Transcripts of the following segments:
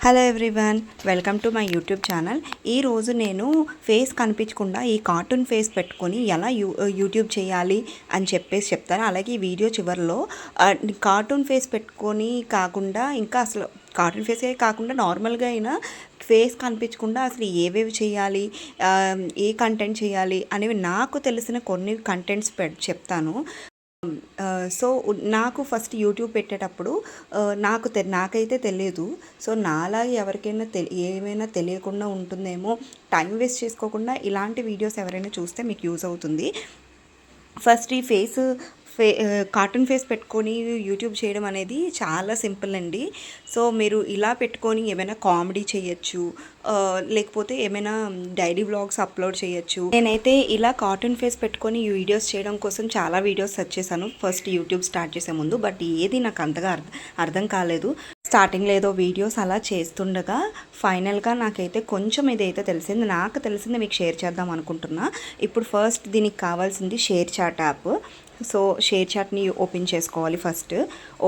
Hello everyone, welcome to my YouTube channel. ఈరోజు నేను face కనిపించకుండా ఈ కార్టూన్ ఫేస్ పెట్టుకొని ఎలా యూట్యూబ్ చేయాలి అని చెప్తాను. అలాగే ఈ వీడియో చివరిలో కార్టూన్ ఫేస్ పెట్టుకొని కాకుండా ఇంకా అసలు కార్టూన్ ఫేసే కాకుండా నార్మల్గా అయినా ఫేస్ కనిపించకుండా అసలు ఏవేవి చేయాలి, ఏ కంటెంట్ చేయాలి అనేవి నాకు తెలిసిన కొన్ని కంటెంట్స్ చెప్తాను. సో నాకు ఫస్ట్ యూట్యూబ్ పెట్టేటప్పుడు నాకైతే తెలియదు. సో నాలా ఎవరికైనా ఏమైనా తెలియకుండా ఉంటుందేమో, టైం వేస్ట్ చేసుకోకుండా ఇలాంటి వీడియోస్ ఎవరైనా చూస్తే మీకు యూజ్ అవుతుంది. ఫస్ట్ ఈ కార్టూన్ ఫేస్ పెట్టుకొని యూట్యూబ్ చేయడం అనేది చాలా సింపుల్ అండి. సో మీరు ఇలా పెట్టుకొని ఏమైనా కామెడీ చేయొచ్చు, లేకపోతే ఏమైనా డైలీ వ్లాగ్స్ అప్లోడ్ చేయొచ్చు. నేనైతే ఇలా కార్టూన్ ఫేస్ పెట్టుకొని వీడియోస్ చేయడం కోసం చాలా వీడియోస్ సెర్చ్ చేశాను ఫస్ట్ యూట్యూబ్ స్టార్ట్ చేసే ముందు. బట్ ఏది నాకు అంతగా అర్థం కాలేదు. స్టార్టింగ్లో ఏదో వీడియోస్ అలా చేస్తుండగా ఫైనల్గా నాకైతే కొంచెం ఇదైతే తెలిసింది. నాకు తెలిసింది మీకు షేర్ చేద్దాం అనుకుంటున్నా. ఇప్పుడు ఫస్ట్ దీనికి కావాల్సింది షేర్ చాట్ యాప్. సో షేర్ చాట్ని ఓపెన్ చేసుకోవాలి. ఫస్ట్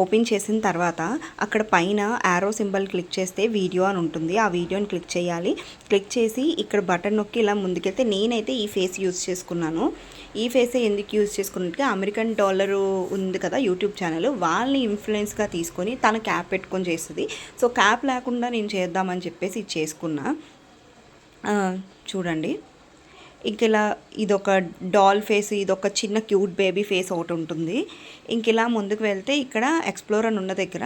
ఓపెన్ చేసిన తర్వాత అక్కడ పైన యారో సింబల్ క్లిక్ చేస్తే వీడియో అని ఉంటుంది. ఆ వీడియోని క్లిక్ చేయాలి. క్లిక్ చేసి ఇక్కడ బటన్ నొక్కి ఇలా ముందుకెళ్తే నేనైతే ఈ ఫేస్ యూజ్ చేసుకున్నాను. ఈ ఫేసే ఎందుకు యూజ్ చేసుకున్నట్టుగా అమెరికన్ డాలర్ ఉంది కదా యూట్యూబ్ ఛానల్, వాళ్ళని ఇన్ఫ్లుయెన్స్గా తీసుకొని తన క్యాప్ పెట్టుకొని చేస్తుంది. సో క్యాప్ లేకుండా నేను చేద్దామని చెప్పేసి ఇది చేసుకున్నా. చూడండి, ఇంక ఇలా ఇదొక డాల్ ఫేస్, ఇదొక చిన్న క్యూట్ బేబీ ఫేస్ ఒకటి ఉంటుంది. ఇంక ఇలా ముందుకు వెళ్తే ఇక్కడ ఎక్స్ప్లోర్ అని ఉన్న దగ్గర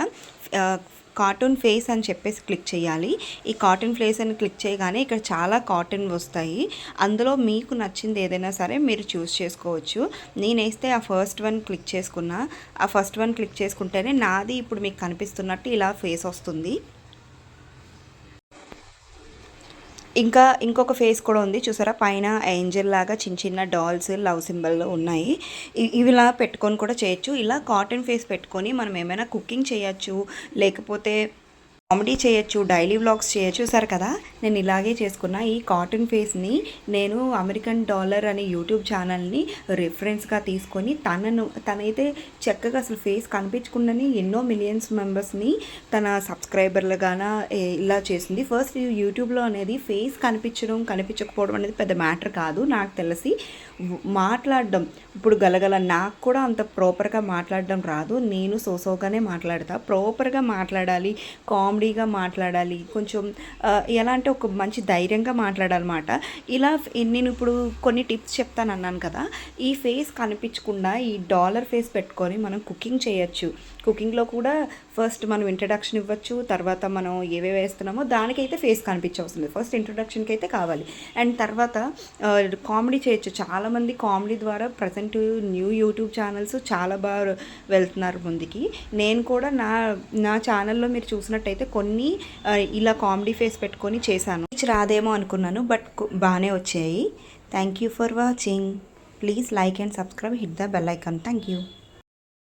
కార్టూన్ ఫేస్ అని చెప్పేసి క్లిక్ చేయాలి. ఈ కార్టూన్ ఫేస్ అని క్లిక్ చేయగానే ఇక్కడ చాలా కార్టూన్ వస్తాయి. అందులో మీకు నచ్చింది ఏదైనా సరే మీరు చూస్ చేసుకోవచ్చు. నేనేస్తే ఆ ఫస్ట్ వన్ క్లిక్ చేసుకున్నా. ఆ ఫస్ట్ వన్ క్లిక్ చేసుకుంటేనే నాది ఇప్పుడు మీకు కనిపిస్తున్నట్టు ఇలా ఫేస్ వస్తుంది. ఇంకా ఇంకొక ఫేస్ కూడా ఉంది చూసారా, పైన ఏంజల్ లాగా చిన్న చిన్న డాల్స్ లవ్ సింబల్ ఉన్నాయి. ఇవిలా పెట్టుకొని కూడా చేయొచ్చు. ఇలా కాటన్ ఫేస్ పెట్టుకొని మనం ఏమైనా కుకింగ్ చేయొచ్చు, లేకపోతే కామెడీ చేయొచ్చు, డైలీ వ్లాగ్స్ చేయొచ్చు. చూసారు కదా, నేను ఇలాగే చేసుకున్నా. ఈ కార్టూన్ ఫేస్ని నేను అమెరికన్ డాలర్ అనే యూట్యూబ్ ఛానల్ని రిఫరెన్స్గా తీసుకొని తనైతే చక్కగా అసలు ఫేస్ కనిపించకుండానే ఎన్నో మిలియన్స్ మెంబర్స్ని తన సబ్స్క్రైబర్లుగాన ఇలా చేసింది. ఫస్ట్ యూట్యూబ్లో అనేది ఫేస్ కనిపించకపోవడం అనేది పెద్ద మ్యాటర్ కాదు. నాకు తెలిసి మాట్లాడడం ఇప్పుడు గలగల నాకు కూడా అంత ప్రాపర్గా మాట్లాడడం రాదు. నేను సోసోగానే మాట్లాడతా. ప్రాపర్గా మాట్లాడాలి, కామెడీగా మాట్లాడాలి, కొంచెం ఎలా అంటే ఒక మంచి ధైర్యంగా మాట్లాడాలన్నమాట. ఇలా నేను ఇప్పుడు కొన్ని టిప్స్ చెప్తాను అన్నాను కదా. ఈ ఫేస్ కనిపించకుండా ఈ డాలర్ ఫేస్ పెట్టుకొని మనం కుకింగ్ చేయొచ్చు. కుకింగ్లో కూడా ఫస్ట్ మనం ఇంట్రడక్షన్ ఇవ్వచ్చు. తర్వాత మనం ఏవేవి వేస్తున్నామో దానికైతే ఫేస్ కనిపించవలసింది లేదు. ఫస్ట్ ఇంట్రడక్షన్కి అయితే కావాలి. అండ్ తర్వాత కామెడీ చేయొచ్చు. చాలామంది కామెడీ ద్వారా ప్రజెంట్ న్యూ యూట్యూబ్ ఛానల్స్ చాలా బాగా వెళ్తున్నారు ముందుకి. నేను కూడా నా ఛానల్లో మీరు చూసినట్టయితే కొన్ని ఇలా కామెడీ ఫేస్ పెట్టుకొని చేశాను. రాదేమో అనుకున్నాను, బట్ బాగానే వచ్చాయి. Thank you for watching. Please like and subscribe, hit the bell icon. Thank you.